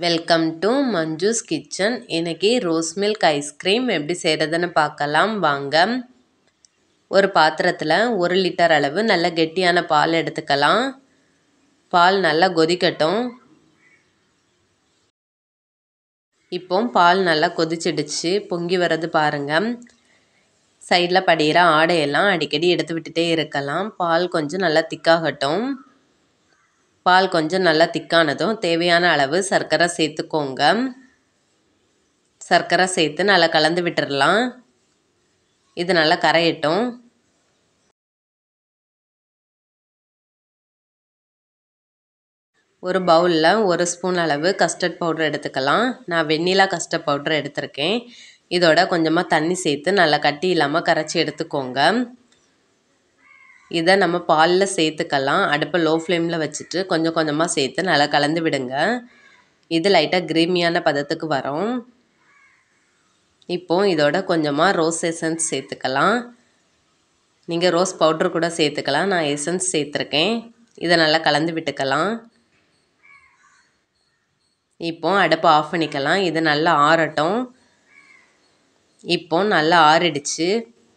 Welcome to Manju's kitchen. இன்றைக்கி rose milk ice cream எப்படி செய்கிறதுன்னு பார்க்கலாம் வாங்க. ஒரு பாத்திரத்தில் 1 லிட்டர் அளவு நல்ல கெட்டியான பால் எடுத்துக்கலாம். பால் நல்லா கொதிக்கட்டும். இப்போ பால் நல்லா கொதிச்சிடுச்சு, பொங்கி வர்றது பாருங்கள். சைடில் படிகிற ஆடையெல்லாம் அடிக்கடி எடுத்து விட்டுட்டே இருக்கலாம். பால் கொஞ்சம் நல்லா திக்காகட்டும். பால் கொஞ்சம் நல்லா திக்கானதும் தேவையான அளவு சர்க்கரை சேர்த்துக்கோங்க. சர்க்கரை சேர்த்து நல்லா கலந்து விட்டுறலாம். இது நல்லா கரையட்டும். ஒரு பவுலில் 1 ஸ்பூன் அளவு கஸ்டர்ட் பவுடர் எடுத்துக்கலாம். நான் வெண்ணிலா கஸ்டர்ட் பவுடர் எடுத்திருக்கேன். இதோட கொஞ்சமாக தண்ணி சேர்த்து நல்லா கட்டி இல்லாமல் கரைச்சி எடுத்துக்கோங்க. இதை நம்ம பாலில் சேர்த்துக்கலாம். அடுப்பை லோ ஃப்ளேமில் வச்சுட்டு கொஞ்சம் கொஞ்சமாக சேர்த்து நல்லா கலந்து விடுங்க. இது லைட்டாக கிரீமியான பதத்துக்கு வரும். இப்போது இதோட கொஞ்சமாக ரோஸ் எசன்ஸ் சேர்த்துக்கலாம். நீங்கள் ரோஸ் பவுட்ரு கூட சேர்த்துக்கலாம். நான் எசன்ஸ் சேர்த்துருக்கேன். இதை நல்லா கலந்து விட்டுக்கலாம். இப்போது அடுப்பை ஆஃப் பண்ணிக்கலாம். இது நல்லா ஆறட்டும். இப்போது நல்லா ஆறிடுச்சு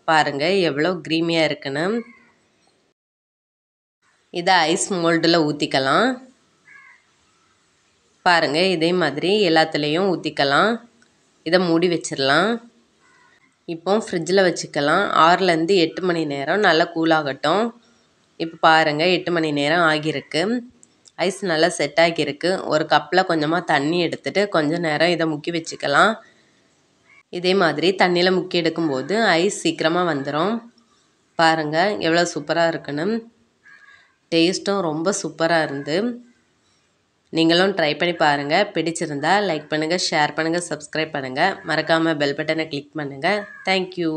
பாருங்கள் எவ்வளோ க்ரீமியாக இருக்குன்னு. இதை ஐஸ் மோல்டில் ஊற்றிக்கலாம். பாருங்கள் இதே மாதிரி எல்லாத்துலேயும் ஊற்றிக்கலாம். இதை மூடி வச்சிடலாம். இப்போ ஃப்ரிட்ஜில் வச்சுக்கலாம். 6லேருந்து 8 மணி நேரம் நல்லா கூலாகட்டும். இப்போ பாருங்கள் 8 மணி நேரம் ஆகியிருக்கு. ஐஸ் நல்லா செட் ஆகியிருக்கு. ஒரு கப்பில் கொஞ்சமாக தண்ணி எடுத்துகிட்டு கொஞ்சம் நேரம் இதை முக்கி வச்சுக்கலாம். இதே மாதிரி தண்ணியில் முக்கி எடுக்கும்போது ஐஸ் சீக்கிரமாக வந்துடும். பாருங்கள் எவ்வளோ சூப்பராக இருக்குன்னு. டேஸ்ட்டும் ரொம்ப சூப்பராக இருந்து. நீங்களும் ட்ரை பண்ணி பாருங்கள். பிடிச்சிருந்தா லைக் பண்ணுங்கள், ஷேர் பண்ணுங்கள், சப்ஸ்கிரைப் பண்ணுங்கள். மறக்காமல் பெல் பட்டனை கிளிக் பண்ணுங்கள். தேங்க்யூ.